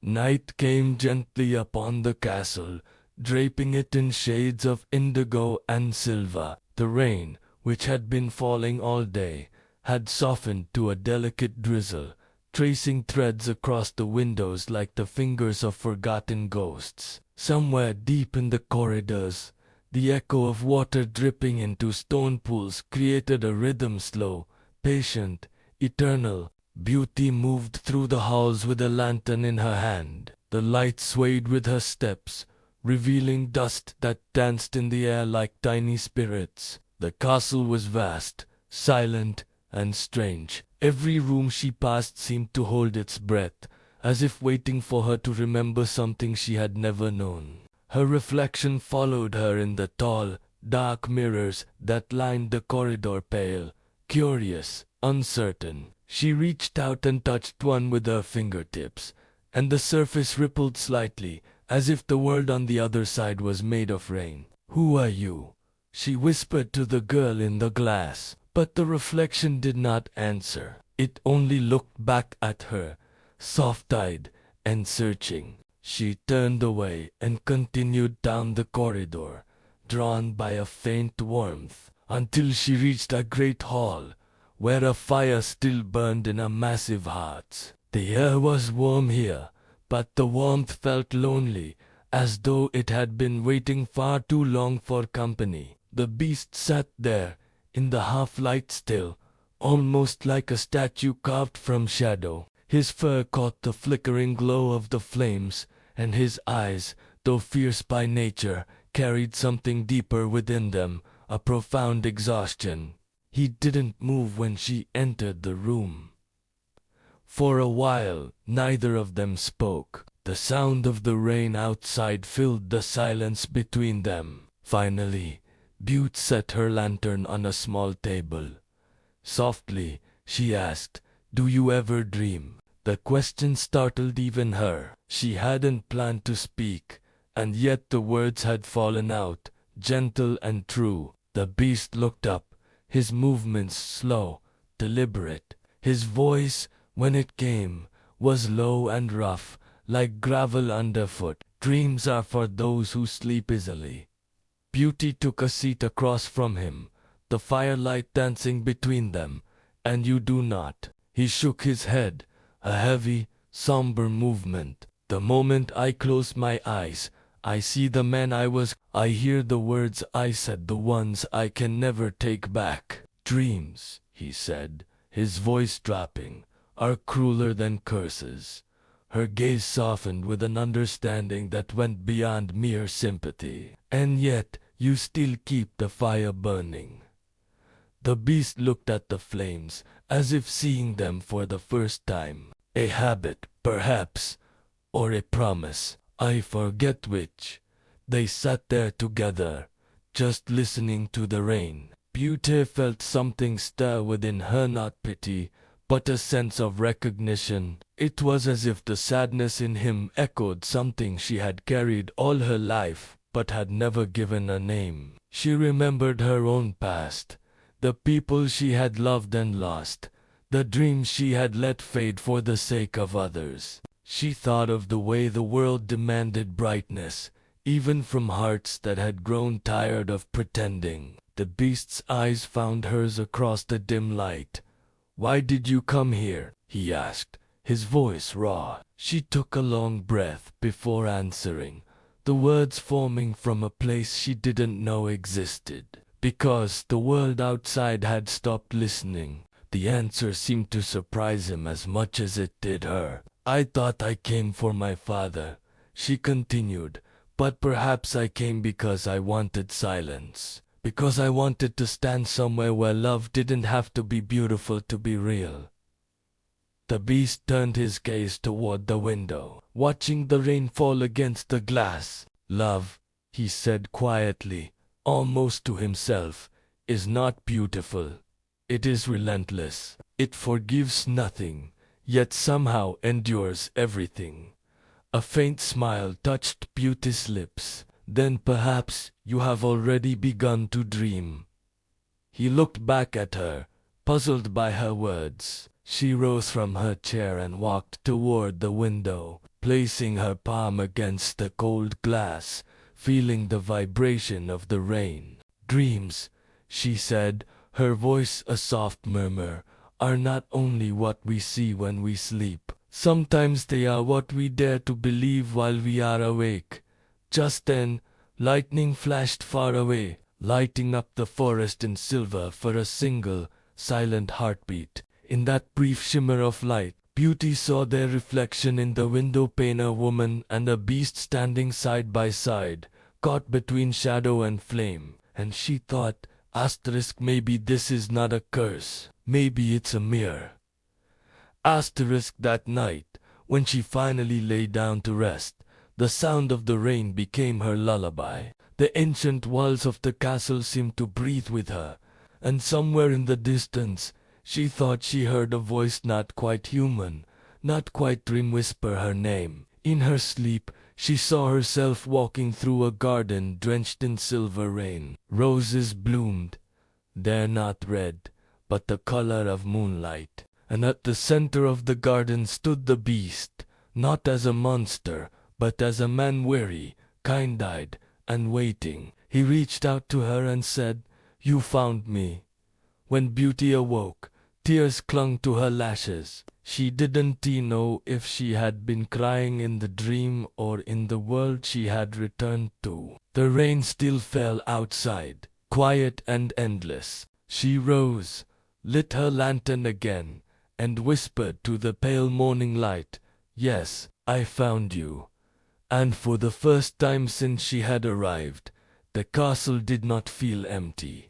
Night came gently upon the castle, draping it in shades of indigo and silver. The rain, which had been falling all day, had softened to a delicate drizzle, tracing threads across the windows like the fingers of forgotten ghosts. Somewhere deep in the corridors, the echo of water dripping into stone pools created a rhythm slow, patient, eternal. Beauty moved through the halls with a lantern in her hand. The light swayed with her steps, revealing dust that danced in the air like tiny spirits. The castle was vast, silent, and strange. Every room she passed seemed to hold its breath, as if waiting for her to remember something she had never known. Her reflection followed her in the tall, dark mirrors that lined the corridor, pale, curious, uncertain. She reached out and touched one with her fingertips, and the surface rippled slightly, as if the world on the other side was made of rain. "Who are you?" she whispered to the girl in the glass. But the reflection did not answer. It only looked back at her, soft-eyed and searching. She turned away and continued down the corridor, drawn by a faint warmth, until she reached a great hall, where a fire still burned in a massive hearth. The air was warm here, but the warmth felt lonely, as though it had been waiting far too long for company. The beast sat there, in the half-light still, almost like a statue carved from shadow. His fur caught the flickering glow of the flames, and his eyes, though fierce by nature, carried something deeper within them, a profound exhaustion. He didn't move when she entered the room. For a while, neither of them spoke. The sound of the rain outside filled the silence between them. Finally, Butte set her lantern on a small table. Softly, she asked, "Do you ever dream?" The question startled even her. She hadn't planned to speak, and yet the words had fallen out, gentle and true. The beast looked up, his movements slow, deliberate. His voice, when it came, was low and rough, like gravel underfoot. "Dreams are for those who sleep easily." Beauty took a seat across from him, the firelight dancing between them. "And you do not." He shook his head, a heavy, somber movement. "The moment I close my eyes, I see the man I was. I hear the words I said, the ones I can never take back." "Dreams," he said, his voice dropping, "are crueler than curses." Her gaze softened with an understanding that went beyond mere sympathy. "And yet, you still keep the fire burning." The beast looked at the flames, as if seeing them for the first time. "A habit, perhaps, or a promise. I forget which." They sat there together, just listening to the rain. Butte felt something stir within her, not pity, but a sense of recognition. It was as if the sadness in him echoed something she had carried all her life, but had never given a name. She remembered her own past, the people she had loved and lost, the dreams she had let fade for the sake of others. She thought of the way the world demanded brightness, even from hearts that had grown tired of pretending. The beast's eyes found hers across the dim light. "Why did you come here?" he asked, his voice raw. She took a long breath before answering, the words forming from a place she didn't know existed. "Because the world outside had stopped listening." The answer seemed to surprise him as much as it did her. "I thought I came for my father," she continued, "but perhaps I came because I wanted silence. Because I wanted to stand somewhere where love didn't have to be beautiful to be real." The beast turned his gaze toward the window, watching the rain fall against the glass. "Love," he said quietly, almost to himself, "is not beautiful. It is relentless. It forgives nothing, yet somehow endures everything." A faint smile touched Beauty's lips. "Then perhaps you have already begun to dream." He looked back at her, puzzled by her words. She rose from her chair and walked toward the window. placing her palm against the cold glass, feeling the vibration of the rain. "Dreams," she said, her voice a soft murmur, "are not only what we see when we sleep. Sometimes they are what we dare to believe while we are awake." Just then, lightning flashed far away, lighting up the forest in silver for a single, silent heartbeat. In that brief shimmer of light, Beauty saw their reflection in the window pane, a woman and a beast standing side by side, caught between shadow and flame. And she thought, *Maybe this is not a curse. Maybe it's a mirror. That night, when she finally lay down to rest, the sound of the rain became her lullaby. The ancient walls of the castle seemed to breathe with her, and somewhere in the distance, she thought she heard a voice not quite human, not quite dream whisper her name. In her sleep, she saw herself walking through a garden drenched in silver rain. Roses bloomed, there not red, but the color of moonlight. And at the center of the garden stood the beast, not as a monster, but as a man weary, kind-eyed, and waiting. He reached out to her and said, "You found me." When Beauty awoke, tears clung to her lashes. She didn't know if she had been crying in the dream or in the world she had returned to. The rain still fell outside, quiet and endless. She rose, lit her lantern again, and whispered to the pale morning light, "Yes, I found you." And for the first time since she had arrived, the castle did not feel empty.